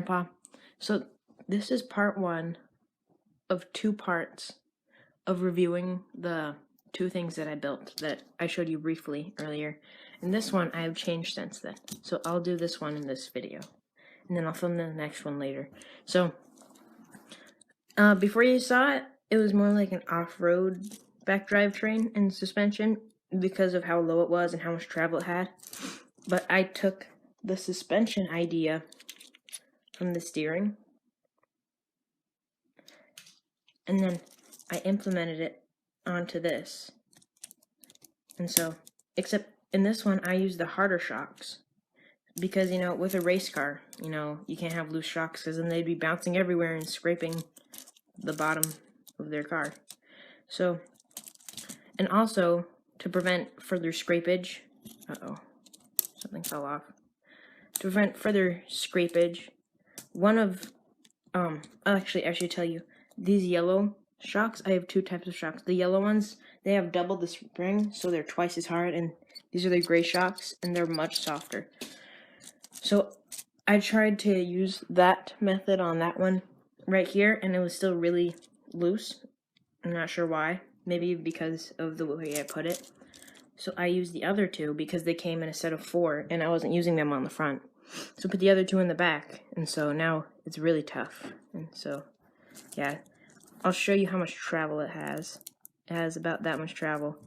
Grandpa. So this is part 1 of 2 parts of reviewing the 2 things that I built that I showed you briefly earlier. And this one I have changed since then. So I'll do this one in this video. And then I'll film the next one later. So before you saw it, it was more like an off-road back drivetrain and suspension because of how low it was and how much travel it had. But I took the suspension idea from the steering, and then I implemented it onto this. And so, except in this one, I used the harder shocks because, with a race car, you can't have loose shocks because then they'd be bouncing everywhere and scraping the bottom of their car. So, and also to prevent further scrapage, something fell off. To prevent further scrapage, actually, I should tell you, these yellow shocks, I have 2 types of shocks. The yellow ones, they have double the spring, so they're twice as hard, and these are the gray shocks, and they're much softer. So I tried to use that method on that one right here, and it was still really loose. I'm not sure why. Maybe because of the way I put it. So I used the other 2 because they came in a set of 4, and I wasn't using them on the front. So I put the other 2 in the back, and so now it's really tough. And so, yeah, I'll show you how much travel it has. It has about that much travel.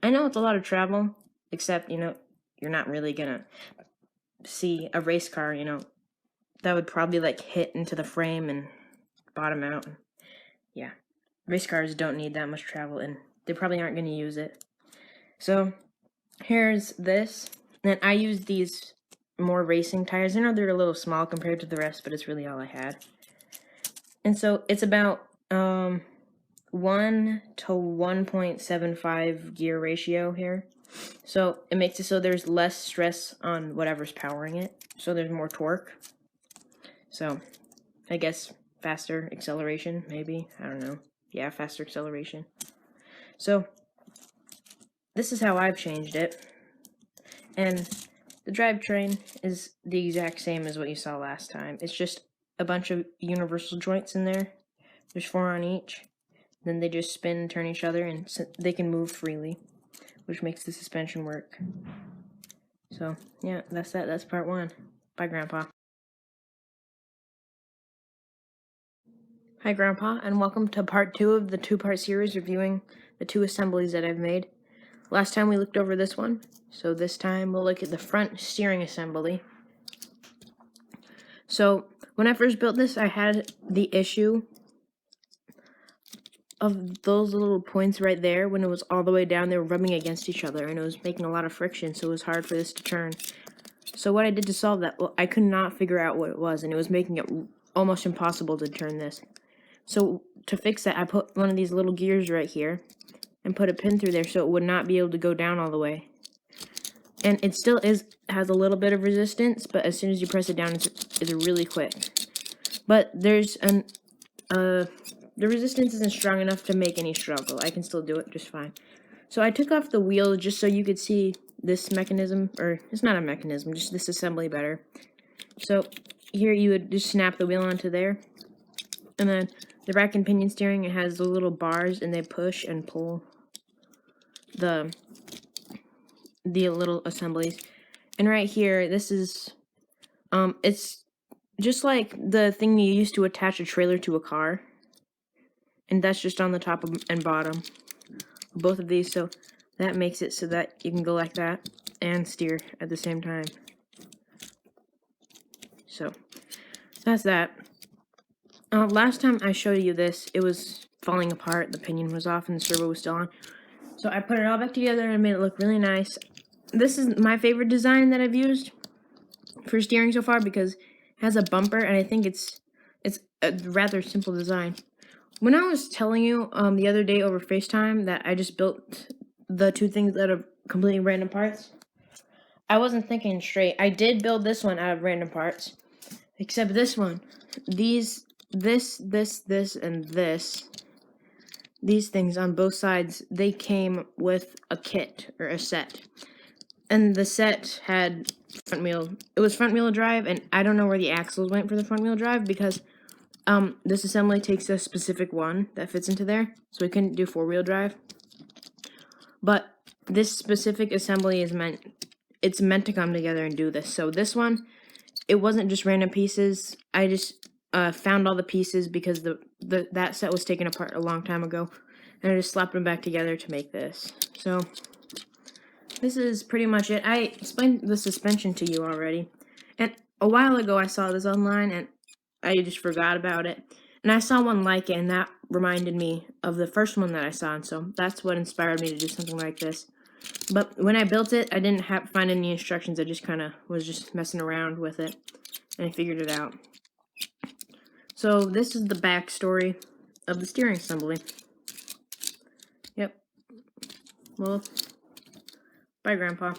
I know it's a lot of travel, except, you're not really gonna see a race car, that would probably, hit into the frame and bottom out. Yeah, race cars don't need that much travel, and they probably aren't gonna use it. So, here's this, and I used these more racing tires. I know they're a little small compared to the rest, but it's really all I had. And so it's about 1 to 1.75 gear ratio here. So it makes it so there's less stress on whatever's powering it. So there's more torque. So I guess faster acceleration, maybe. I don't know. Yeah, faster acceleration. So this is how I've changed it. And the drivetrain is the exact same as what you saw last time. It's just a bunch of universal joints in there. There's 4 on each. Then they just spin and turn each other, and they can move freely, which makes the suspension work. So, yeah, that's that. That's part 1. Bye, Grandpa. Hi, Grandpa, and welcome to part 2 of the 2-part series reviewing the 2 assemblies that I've made. Last time we looked over this one, so this time we'll look at the front steering assembly. So, when I first built this, I had the issue of those little points right there. When it was all the way down, they were rubbing against each other, and it was making a lot of friction, so it was hard for this to turn. So what I did to solve that, well, I could not figure out what it was, and it was making it almost impossible to turn this. So to fix that, I put one of these little gears right here and put a pin through there so it would not be able to go down all the way. And it still has a little bit of resistance, but as soon as you press it down, it's really quick. But there's the resistance isn't strong enough to make any struggle. I can still do it just fine. So I took off the wheel just so you could see this mechanism, or it's not a mechanism, just this assembly better. So here you would just snap the wheel onto there. And then the rack and pinion steering, it has the little bars, and they push and pull the little assemblies. And right here, this is, it's just like the thing you use to attach a trailer to a car. And that's just on the top and bottom, both of these. So that makes it so that you can go like that and steer at the same time. So that's that. Last time I showed you this, it was falling apart. The pinion was off and the servo was still on. So I put it all back together and made it look really nice. This is my favorite design that I've used for steering so far because it has a bumper, and I think it's a rather simple design. When I was telling you the other day over FaceTime that I just built the 2 things out of completely random parts, I wasn't thinking straight. I did build this one out of random parts, except this one. This, and this. These things on both sides, they came with a kit or a set. And the set had front wheel. It was front wheel drive, and I don't know where the axles went for the front wheel drive because this assembly takes a specific one that fits into there, so we couldn't do 4-wheel drive. But this specific assembly is meant to come together and do this. So this one, it wasn't just random pieces. I just found all the pieces because that set was taken apart a long time ago, and I just slapped them back together to make this. So this is pretty much it. I explained the suspension to you already, and a while ago I saw this online and I just forgot about it. And I saw one like it, and that reminded me of the first one that I saw, and so that's what inspired me to do something like this. But when I built it, I didn't find any instructions. I just kind of was just messing around with it, and I figured it out. So this is the backstory of the steering assembly. Yep. Well, bye, Grandpa.